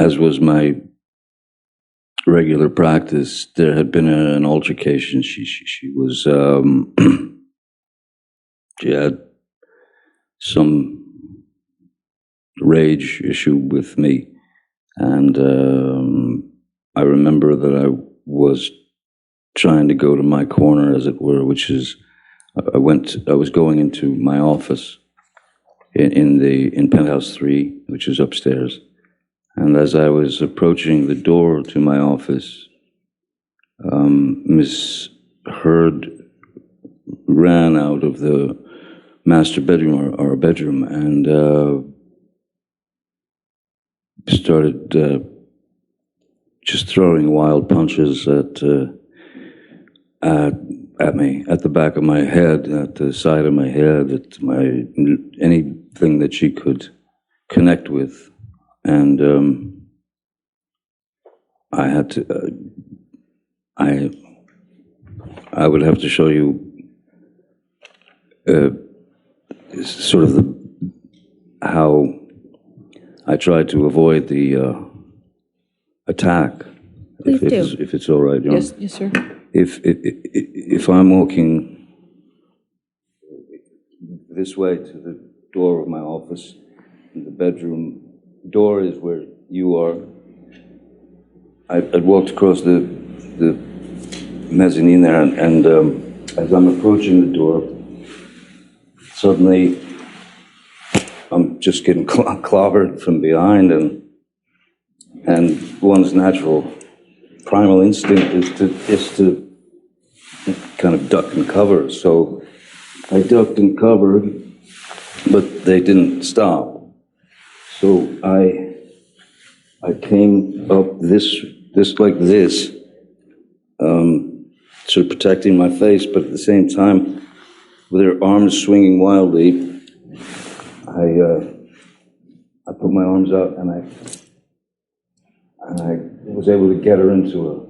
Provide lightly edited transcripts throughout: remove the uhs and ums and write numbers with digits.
as was my regular practice, there had been an altercation. She was she had some rage issue with me, and I remember that I was trying to go to my corner, as it were, which is I was going into my office in penthouse 3, which is upstairs. And as I was approaching the door to my office, Miss Heard ran out of the master bedroom, our bedroom, and started just throwing wild punches at me, at the back of my head, at the side of my head, at anything that she could connect with. And I had to, I would have to show you sort of how I tried to avoid the attack. Please do. If it's all right, Yes, yes, sir. If I'm walking this way to the door of my office, and the bedroom door is where you are, I'd walked across the mezzanine there, and as I'm approaching the door, suddenly I'm just getting clobbered from behind, and one's natural primal instinct is to kind of duck and cover. So I ducked and covered, but they didn't stop. So I came up this like this, sort of protecting my face, but at the same time, with her arms swinging wildly, I put my arms out, and I was able to get her into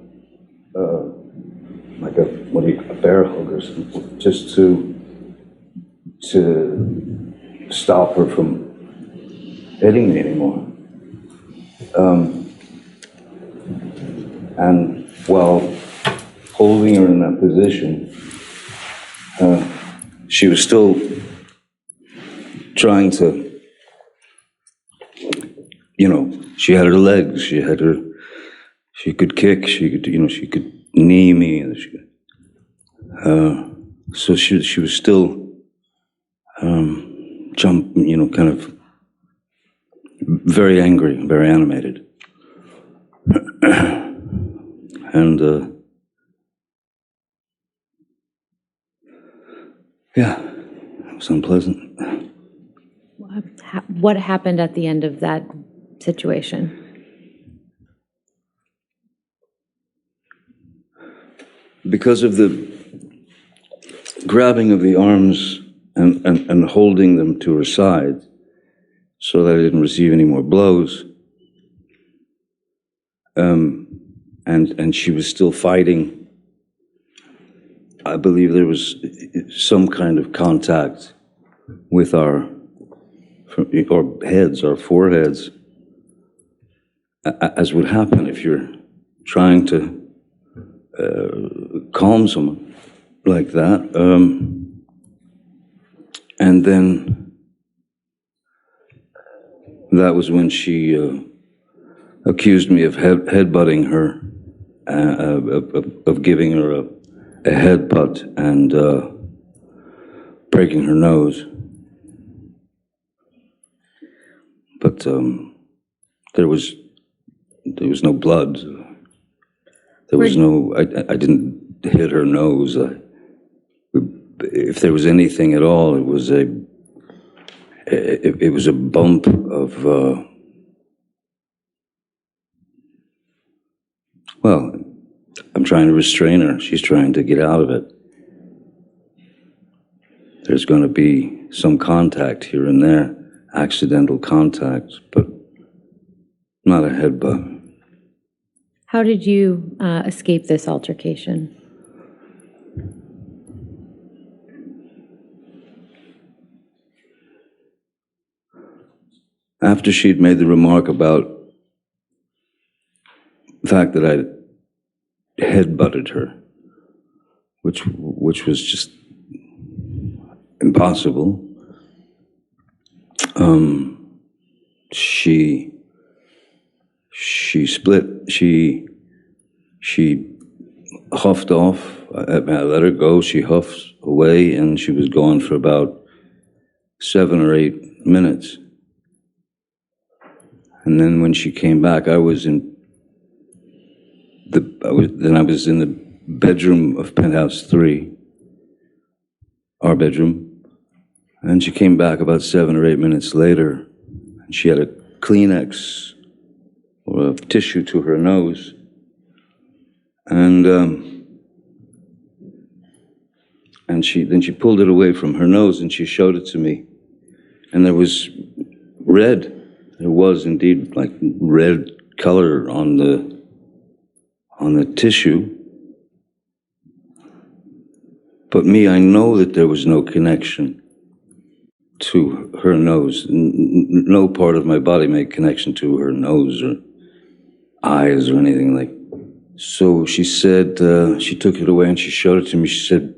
a bear hug or something, just to stop her from hitting me anymore. And while holding her in that position, she was still trying to, she had her legs, she could kick, she could knee me, so she was still kind of very angry, very animated. And yeah, it was unpleasant. What happened at the end of that situation? Because of the grabbing of the arms and holding them to her side so that I didn't receive any more blows, and she was still fighting, I believe there was some kind of contact with our heads, our foreheads, as would happen if you're trying to calm someone like that. And then that was when she accused me of headbutting her, of giving her a headbutt and breaking her nose. But there was no blood. There was no. I didn't hit her nose. If there was anything at all, it was a bump of. Well, I'm trying to restrain her. She's trying to get out of it. There's going to be some contact here and there, accidental contact, but not a headbutt. How did you escape this altercation? After she'd made the remark about the fact that I head-butted her, which was just impossible. She split. She huffed off. I let her go. She huffed away, and she was gone for about 7 or 8 minutes. And then when she came back, I was in the bedroom of penthouse 3, our bedroom. And she came back about 7 or 8 minutes later, and she had a Kleenex or a tissue to her nose. And she pulled it away from her nose and she showed it to me. And there was red. There was indeed like red color on the tissue. But me, I know that there was no connection to her nose. No part of my body made connection to her nose or eyes or anything like. So she said, she took it away and she showed it to me. She said,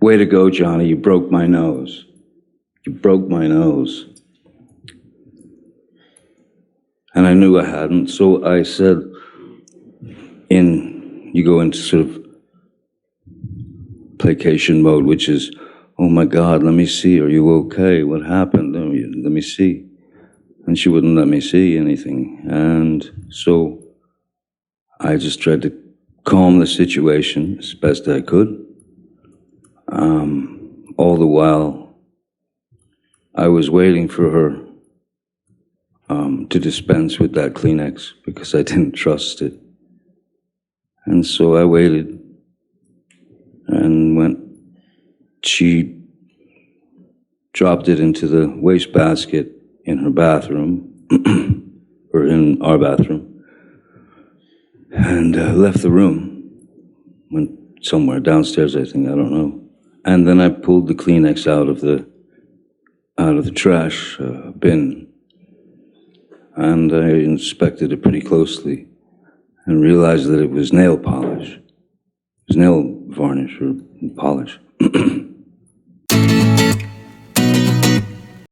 "Way to go, Johnny, you broke my nose. You broke my nose." And I knew I hadn't, so I said, you go into sort of placation mode, which is, "Oh my God, let me see, are you okay? What happened? Let me see." And she wouldn't let me see anything. And so I just tried to calm the situation as best I could. All the while, I was waiting for her to dispense with that Kleenex because I didn't trust it. And so I waited, and when she dropped it into the wastebasket in her bathroom, or in our bathroom, and left the room, went somewhere downstairs, I think, I don't know. And then I pulled the Kleenex out of the trash bin, and I inspected it pretty closely and realized that it was nail polish. It was nail varnish or polish.